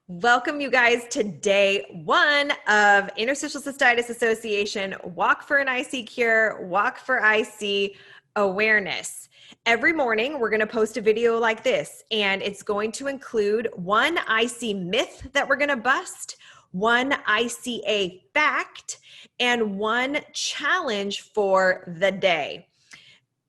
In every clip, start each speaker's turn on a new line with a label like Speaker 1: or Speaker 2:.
Speaker 1: Welcome you guys to day one of Interstitial Cystitis Association Walk for an IC Cure, Walk for IC Awareness. Every morning we're going to post a video like this, and it's going to include one IC myth that we're going to bust, one ICA fact, and one challenge for the day.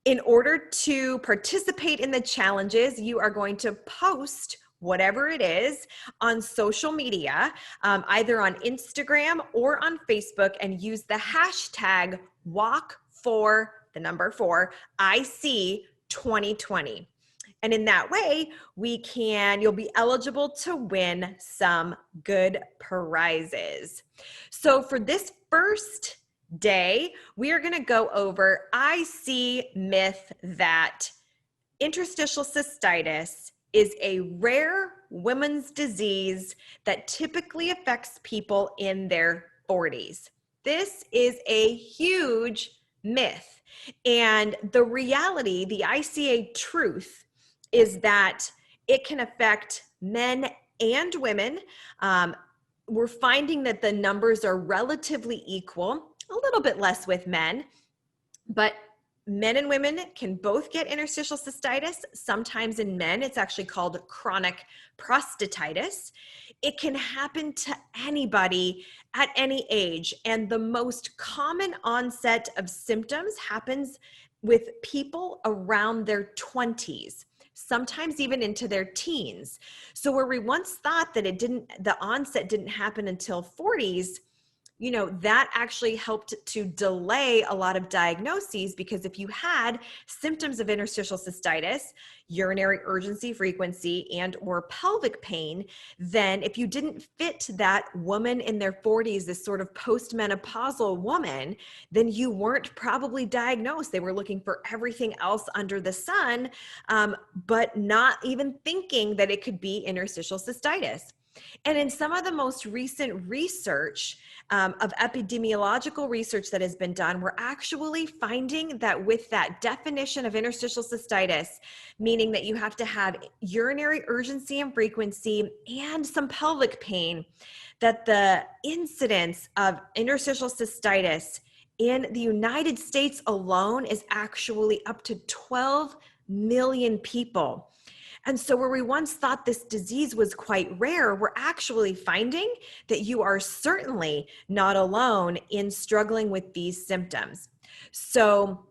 Speaker 1: In order to participate in the challenges, you are going to post whatever it is on social media, either on Instagram or on Facebook, and use the hashtag walk4IC 2020. And in that way, you'll be eligible to win some good prizes. So for this first day, we are going to go over IC myth that interstitial cystitis is a rare women's disease that typically affects people in their 40s. This is a huge myth. And the reality, the ICA truth, is that it can affect men and women. We're finding that the numbers are relatively equal, a little bit less with men, but men and women can both get interstitial cystitis. Sometimes in men, it's actually called chronic prostatitis. It can happen to anybody at any age. And the most common onset of symptoms happens with people around their 20s, sometimes even into their teens. So where we once thought that the onset didn't happen until 40s, that actually helped to delay a lot of diagnoses, because if you had symptoms of interstitial cystitis, urinary urgency frequency, and or pelvic pain, then if you didn't fit that woman in their 40s, this sort of postmenopausal woman, then you weren't probably diagnosed. They were looking for everything else under the sun, but not even thinking that it could be interstitial cystitis. And in some of the most recent research of epidemiological research that has been done, we're actually finding that with that definition of interstitial cystitis, meaning that you have to have urinary urgency and frequency and some pelvic pain, that the incidence of interstitial cystitis in the United States alone is actually up to 12 million people. And so where we once thought this disease was quite rare, we're actually finding that you are certainly not alone in struggling with these symptoms. So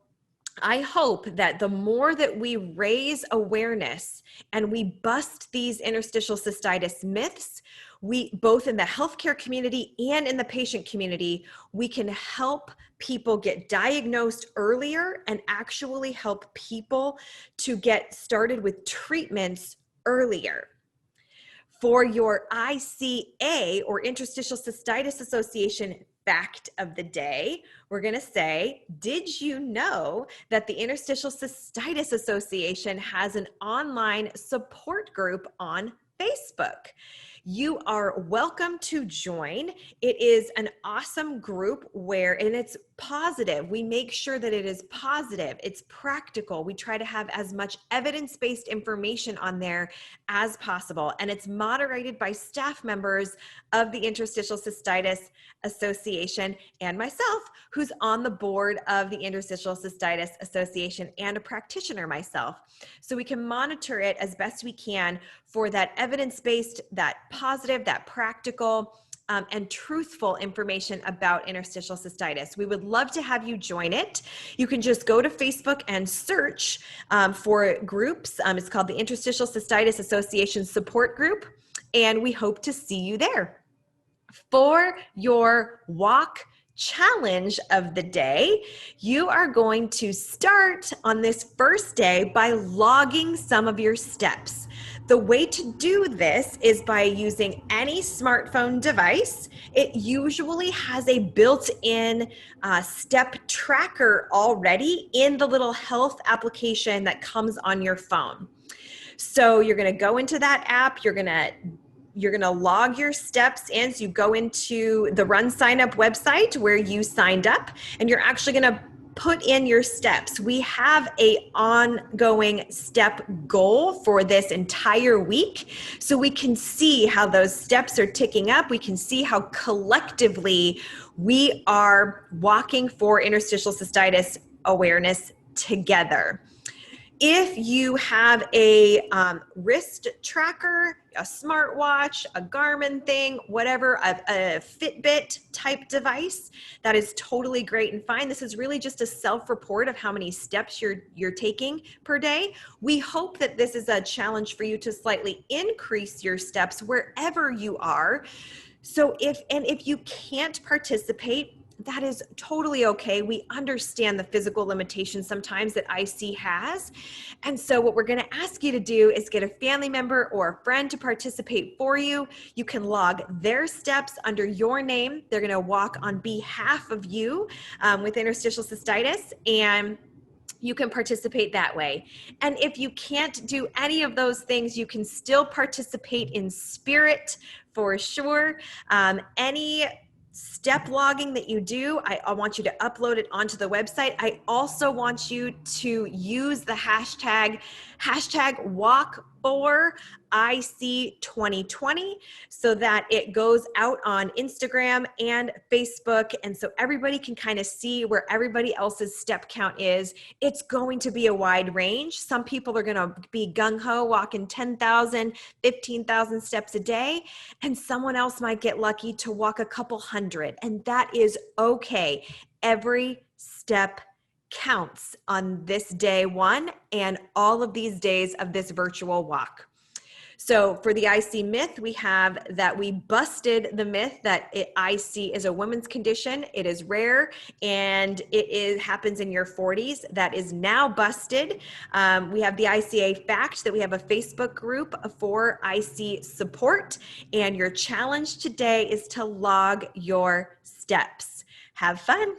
Speaker 1: I hope that the more that we raise awareness and we bust these interstitial cystitis myths, we both in the healthcare community and in the patient community, we can help people get diagnosed earlier and actually help people to get started with treatments earlier. For your ICA, or Interstitial Cystitis Association fact of the day, we're going to say, did you know that the Interstitial Cystitis Association has an online support group on Facebook? You are welcome to join. It is an awesome group and it's positive. We make sure that it is positive. It's practical. We try to have as much evidence-based information on there as possible. And it's moderated by staff members of the Interstitial Cystitis Association and myself, who's on the board of the Interstitial Cystitis Association and a practitioner myself. So we can monitor it as best we can for that evidence-based, that positive, that practical, and truthful information about interstitial cystitis. We would love to have you join it. You can just go to Facebook and search for groups. It's called the Interstitial Cystitis Association Support Group, and we hope to see you there. For your walk challenge of the day, you are going to start on this first day by logging some of your steps. The way to do this is by using any smartphone device. It usually has a built-in step tracker already in the little health application that comes on your phone. So you're going to go into that app, you're going to log your steps in. So you go into the Run Sign Up website where you signed up, and you're actually going to put in your steps. We have a ongoing step goal for this entire week, so we can see how those steps are ticking up. We can see how collectively we are walking for interstitial cystitis awareness together. If you have a wrist tracker, a smartwatch, a Garmin thing, whatever, a Fitbit type device, that is totally great and fine. This is really just a self-report of how many steps you're taking per day. We hope that this is a challenge for you to slightly increase your steps wherever you are. So if you can't participate, that is totally okay. We understand the physical limitations sometimes that IC has. And so what we're going to ask you to do is get a family member or a friend to participate for you. You can log their steps under your name. They're going to walk on behalf of you with interstitial cystitis, and you can participate that way. And if you can't do any of those things, you can still participate in spirit for sure. Any step logging that you do, I want you to upload it onto the website. I also want you to use the hashtag walk for IC 2020 so that it goes out on Instagram and Facebook. And so everybody can kind of see where everybody else's step count is. It's going to be a wide range. Some people are going to be gung-ho walking 10,000, 15,000 steps a day. And someone else might get lucky to walk a couple hundred. And that is okay. Every step counts on this day one and all of these days of this virtual walk. So for the IC myth, we have that we busted the myth that IC is a woman's condition. It is rare and it happens in your 40s. That is now busted. We have the ICA fact that we have a Facebook group for IC support, and your challenge today is to log your steps. Have fun.